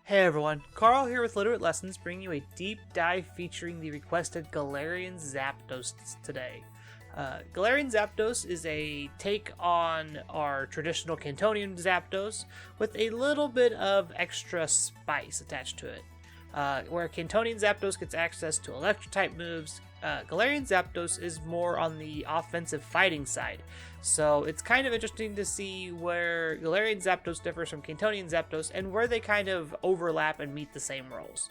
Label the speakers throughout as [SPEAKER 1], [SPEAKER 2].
[SPEAKER 1] Hey everyone, Carl here with Littleroot Lessons, bringing you a deep dive featuring the requested Galarian Zapdos today. Galarian Zapdos is a take on our traditional Cantonian Zapdos with a little bit of extra spice attached to it. Where Cantonian Zapdos gets access to Electric-type moves, Galarian Zapdos is more on the offensive fighting side. So it's kind of interesting to see where Galarian Zapdos differs from Cantonian Zapdos and where they kind of overlap and meet the same roles.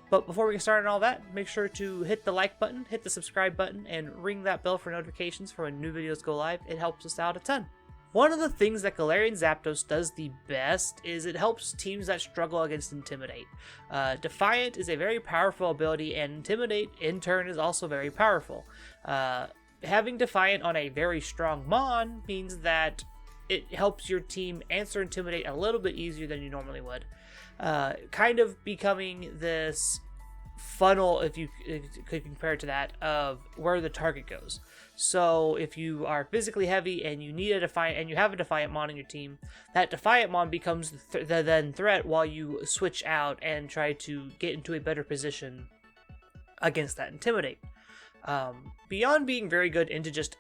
[SPEAKER 1] But before we get started on all that, make sure to hit the like button, hit the subscribe button, and ring that bell for notifications for when new videos go live. It helps us out a ton. One of the things that Galarian Zapdos does the best is it helps teams that struggle against Intimidate. Defiant is a very powerful ability, and Intimidate in turn is also very powerful. Having Defiant on a very strong Mon means that it helps your team answer Intimidate a little bit easier than you normally would. Kind of becoming this funnel, if you could compare it to that, of where the target goes. So if you are physically heavy and you need a Defiant and you have a Defiant Mon in your team, that Defiant Mon becomes the then threat while you switch out and try to get into a better position against that Intimidate. Beyond being very good into just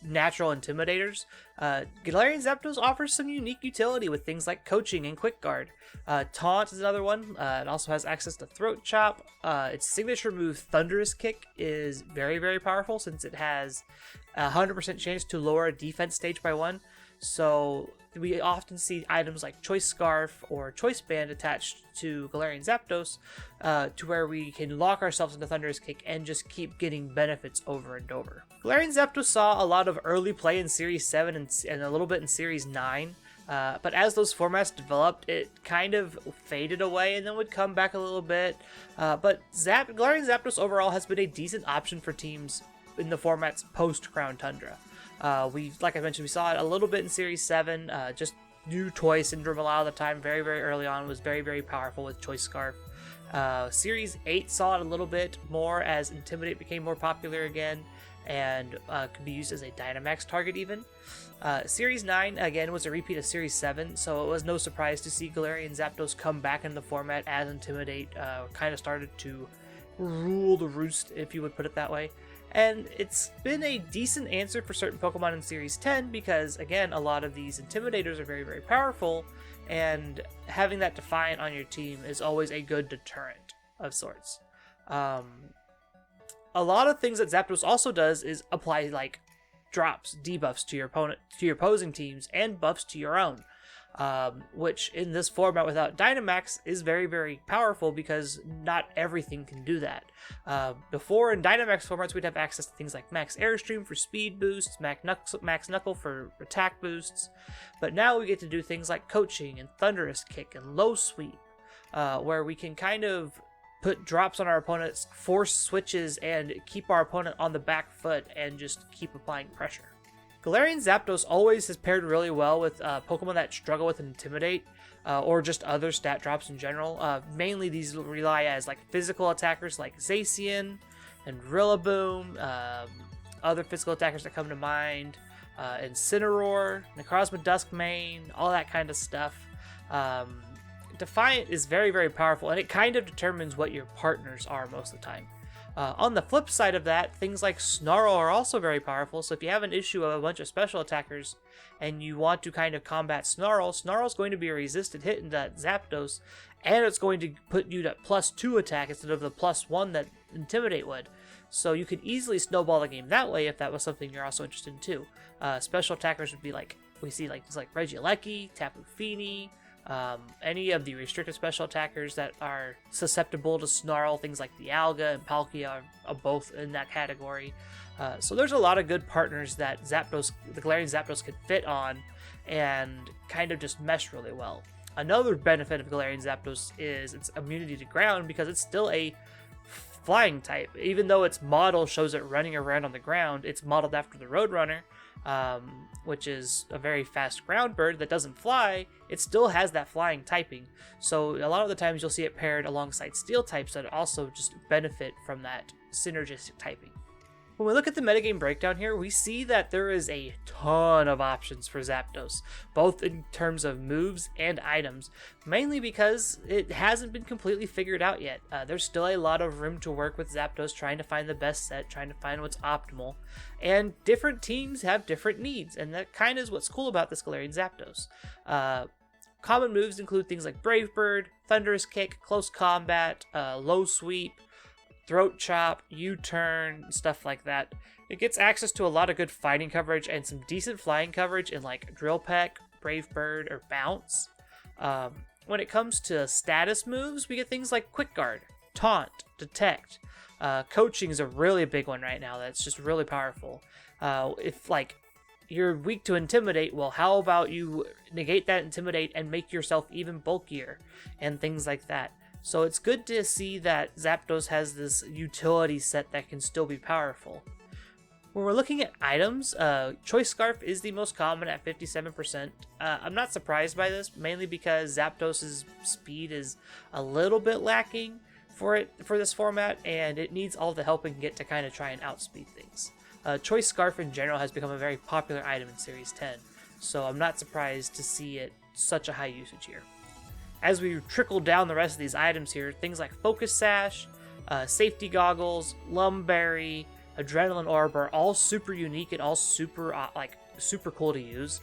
[SPEAKER 1] natural intimidators, Galarian Zapdos offers some unique utility with things like coaching and quick guard. Taunt is another one. It also has access to Throat Chop. Its signature move, Thunderous Kick, is very, very powerful since it has a 100% chance to lower a defense stage by 1. So we often see items like Choice Scarf or Choice Band attached to Galarian Zapdos to where we can lock ourselves into Thunderous Kick and just keep getting benefits over and over. Galarian Zapdos saw a lot of early play in Series 7 and a little bit in Series 9, but as those formats developed, it kind of faded away and then would come back a little bit. But Galarian Zapdos overall has been a decent option for teams in the formats post-Crown Tundra. Like I mentioned, we saw it a little bit in Series 7, just new toy syndrome a lot of the time, very, very early on, was very, very powerful with Choice Scarf. Series 8 saw it a little bit more as Intimidate became more popular again, and could be used as a Dynamax target even. Series 9, again, was a repeat of Series 7, so it was no surprise to see Galarian Zapdos come back in the format as Intimidate kind of started to rule the roost, if you would put it that way. And it's been a decent answer for certain Pokemon in Series 10 because, again, a lot of these Intimidators are very, very powerful, and having that Defiant on your team is always a good deterrent of sorts. A lot of things that Zapdos also does is apply, like, drops, debuffs to your opponent, to your opposing teams, and buffs to your own. Which in this format without Dynamax is very, very powerful because not everything can do that. Before in Dynamax formats, we'd have access to things like Max Airstream for speed boosts, Max Knuckle for attack boosts, but now we get to do things like Coaching and Thunderous Kick and Low Sweep, where we can kind of put drops on our opponents, force switches, and keep our opponent on the back foot and just keep applying pressure. Galarian Zapdos always has paired really well with Pokemon that struggle with Intimidate, or just other stat drops in general. Mainly these rely as like physical attackers like Zacian and Rillaboom, other physical attackers that come to mind, Incineroar, Necrozma Duskmane, all that kind of stuff. Defiant is very, very powerful, and it kind of determines what your partners are most of the time. On the flip side of that, things like Snarl are also very powerful, so if you have an issue of a bunch of special attackers and you want to kind of combat Snarl, Snarl's going to be a resisted hit into that Zapdos, and it's going to put you to +2 attack instead of the +1 that Intimidate would. So you could easily snowball the game that way if that was something you're also interested in too. Special attackers would be like, we see like things like Regieleki, Tapu Fini, any of the restricted special attackers that are susceptible to Snarl, things like the Alga and Palkia are both in that category. So there's a lot of good partners that the Galarian Zapdos can fit on and kind of just mesh really well. Another benefit of Galarian Zapdos is its immunity to ground because it's still a flying type. Even though its model shows it running around on the ground, it's modeled after the Roadrunner, which is a very fast ground bird that doesn't fly. It still has that flying typing, so a lot of the times you'll see it paired alongside steel types that also just benefit from that synergistic typing. When we look at the metagame breakdown here, we see that there is a ton of options for Zapdos, both in terms of moves and items, mainly because it hasn't been completely figured out yet. There's still a lot of room to work with Zapdos, trying to find the best set, trying to find what's optimal, and different teams have different needs, and that kind of is what's cool about this Galarian Zapdos. Common moves include things like Brave Bird, Thunderous Kick, Close Combat, Low Sweep, Throat Chop, U-Turn, stuff like that. It gets access to a lot of good fighting coverage and some decent flying coverage in like Drill Peck, Brave Bird, or Bounce. When it comes to status moves, we get things like Quick Guard, Taunt, Detect. Coaching is a really big one right now that's just really powerful. If like you're weak to Intimidate, well, how about you negate that Intimidate and make yourself even bulkier and things like that. So it's good to see that Zapdos has this utility set that can still be powerful. When we're looking at items, Choice Scarf is the most common at 57%. I'm not surprised by this, mainly because Zapdos' speed is a little bit lacking for this format, and it needs all the help it can get to kind of try and outspeed things. Choice Scarf in general has become a very popular item in Series 10, so I'm not surprised to see it such a high usage here. As we trickle down the rest of these items here, things like Focus Sash, Safety Goggles, Lumberry, Adrenaline Orb are all super unique and all super cool to use.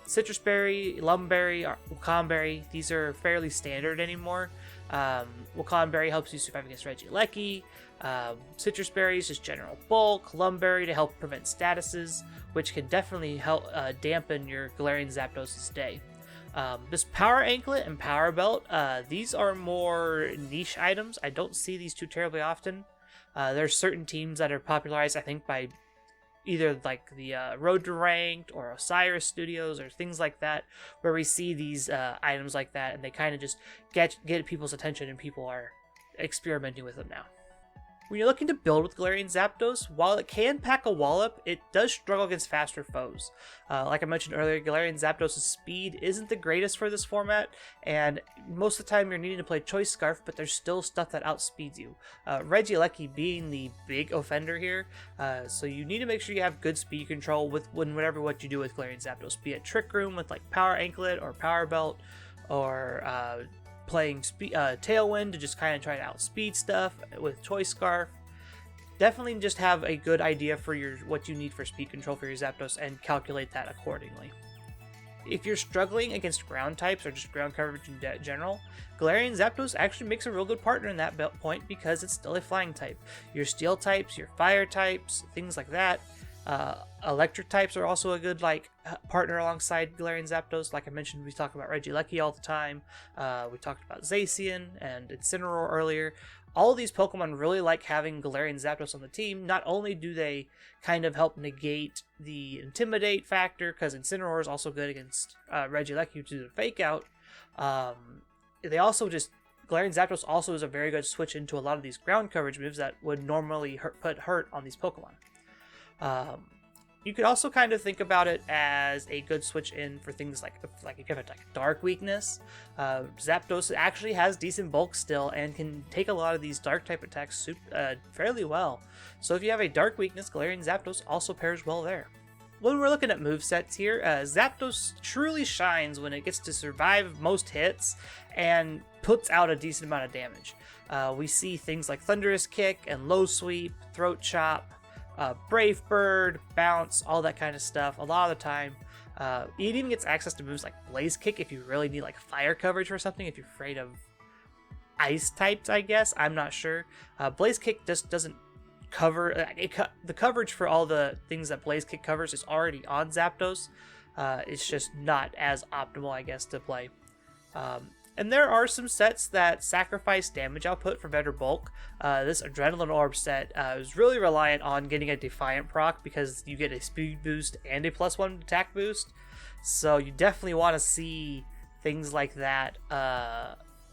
[SPEAKER 1] Citrus Berry, Lumberry, Wakanberry, these are fairly standard anymore. Wakanberry helps you survive against Regieleki. Citrus Berry is just general bulk. Lumberry to help prevent statuses, which can definitely help dampen your Galarian Zapdos' day. This Power Anklet and Power Belt, these are more niche items. I don't see these too terribly often. There's certain teams that are popularized, I think, by either like the Road to Ranked or Osiris Studios or things like that, where we see these items like that, and they kind of just get people's attention, and people are experimenting with them now. When you're looking to build with Galarian Zapdos, while it can pack a wallop, it does struggle against faster foes. Like I mentioned earlier, Galarian Zapdos' speed isn't the greatest for this format, and most of the time you're needing to play Choice Scarf, but there's still stuff that outspeeds you. Regieleki being the big offender here, so you need to make sure you have good speed control with whatever what you do with Galarian Zapdos, be it Trick Room with like Power Anklet or Power Belt, or playing Tailwind to just kind of try to outspeed stuff with Choice Scarf. Definitely just have a good idea for what you need for speed control for your Zapdos and calculate that accordingly. If you're struggling against ground types or just ground coverage in general, Galarian Zapdos actually makes a real good partner in that point because it's still a flying type. Your steel types, your fire types, things like that. Electric types are also a good partner alongside Galarian Zapdos. Like I mentioned, we talk about Regieleki all the time. We talked about Zacian and Incineroar earlier. All of these Pokemon really like having Galarian Zapdos on the team. Not only do they kind of help negate the Intimidate factor, because Incineroar is also good against Regieleki to do the Fake Out, they also just... Galarian Zapdos also is a very good switch into a lot of these ground coverage moves that would normally put hurt on these Pokemon. You could also kind of think about it as a good switch in for things like if you have a dark weakness. Zapdos actually has decent bulk still and can take a lot of these dark type attacks fairly well. So if you have a dark weakness, Galarian Zapdos also pairs well there. When we're looking at movesets here, Zapdos truly shines when it gets to survive most hits and puts out a decent amount of damage. We see things like Thunderous Kick and Low Sweep, Throat Chop, Brave Bird, Bounce, all that kind of stuff. A lot of the time, it even gets access to moves like Blaze Kick if you really need like fire coverage or something. If you're afraid of ice types, I guess. I'm not sure. Blaze Kick just doesn't cover the coverage for all the things that Blaze Kick covers is already on Zapdos. It's just not as optimal, I guess, to play. And there are some sets that sacrifice damage output for better bulk. This Adrenaline Orb set is really reliant on getting a Defiant proc because you get a speed boost and a +1 attack boost. So you definitely want to see things like that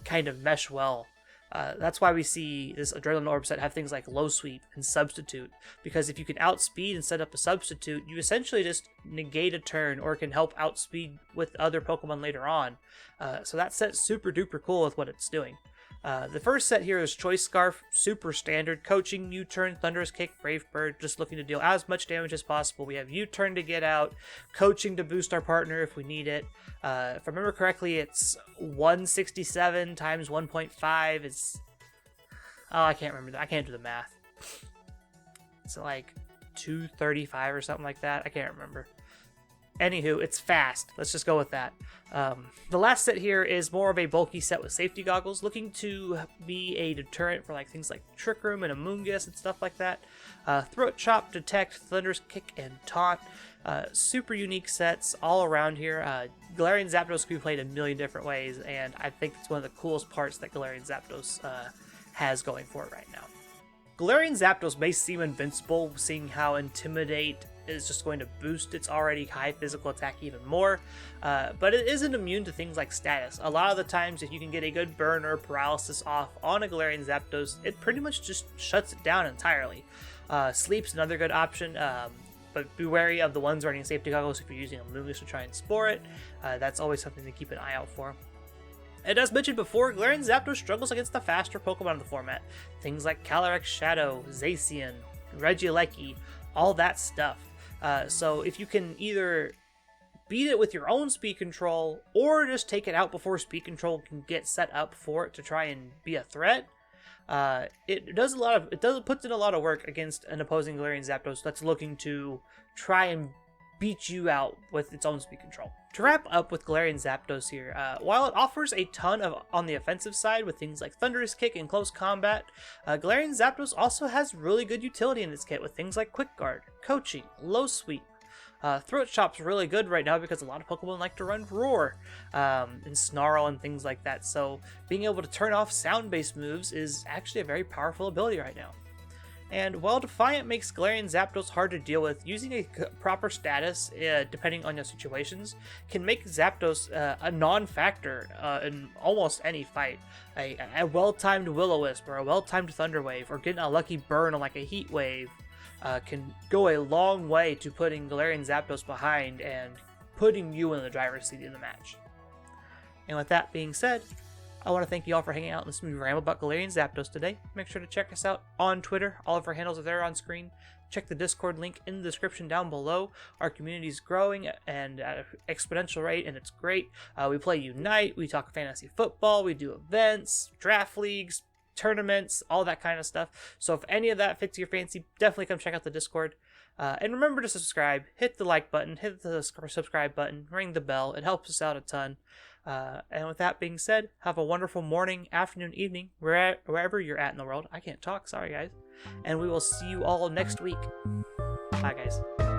[SPEAKER 1] kind of mesh well. That's why we see this Adrenaline Orb set have things like Low Sweep and Substitute, because if you can outspeed and set up a Substitute, you essentially just negate a turn or can help outspeed with other Pokemon later on. So that set's super duper cool with what it's doing. The first set here is Choice Scarf, super standard, coaching, U-turn, Thunderous Kick, Brave Bird, just looking to deal as much damage as possible. We have U-turn to get out, coaching to boost our partner if we need it. If I remember correctly, it's 167 times 1.5 is... Oh, I can't remember that. I can't do the math. It's like 235 or something like that. I can't remember. Anywho, it's fast. Let's just go with that. The last set here is more of a bulky set with safety goggles, looking to be a deterrent for like things like Trick Room and Amoonguss and stuff like that. Throat Chop, Detect, Thunderous Kick, and Taunt. Super unique sets all around here. Galarian Zapdos can be played a million different ways, and I think it's one of the coolest parts that Galarian Zapdos has going for it right now. Galarian Zapdos may seem invincible, seeing how Intimidate is just going to boost its already high physical attack even more, but it isn't immune to things like status. A lot of the times, if you can get a good burn or paralysis off on a Galarian Zapdos, it pretty much just shuts it down entirely. Sleep's another good option, but be wary of the ones running safety goggles if you're using a Amoonguss to try and spore it. That's always something to keep an eye out for. And as mentioned before, Galarian Zapdos struggles against the faster Pokemon in the format. Things like Calyrex Shadow, Zacian, Regieleki, all that stuff. So if you can either beat it with your own speed control, or just take it out before speed control can get set up for it to try and be a threat, it puts in a lot of work against an opposing Galarian Zapdos that's looking to try and beat you out with its own speed control. To wrap up with Galarian Zapdos here, while it offers a ton on the offensive side with things like Thunderous Kick and Close Combat, Galarian Zapdos also has really good utility in its kit with things like Quick Guard, Coaching, Low Sweep. Throat Chop's really good right now because a lot of Pokemon like to run Roar and Snarl and things like that, so being able to turn off sound-based moves is actually a very powerful ability right now. And while Defiant makes Galarian Zapdos hard to deal with, using a proper status, depending on your situations, can make Zapdos a non-factor in almost any fight. A well-timed Will-O-Wisp or a well-timed Thunder Wave, or getting a lucky burn on like a Heat Wave, can go a long way to putting Galarian Zapdos behind and putting you in the driver's seat in the match. And with that being said, I want to thank you all for hanging out and listening to me ramble about Galarian Zapdos today. Make sure to check us out on Twitter. All of our handles are there on screen. Check the Discord link in the description down below. Our community is growing and at an exponential rate, and it's great. We play Unite, we talk fantasy football, we do events, draft leagues, tournaments, all that kind of stuff. So if any of that fits your fancy, definitely come check out the Discord. And remember to subscribe, hit the like button, hit the subscribe button, ring the bell. It helps us out a ton. And with that being said, have a wonderful morning, afternoon, evening, wherever you're at in the world. I can't talk, sorry guys. And we will see you all next week. Bye guys.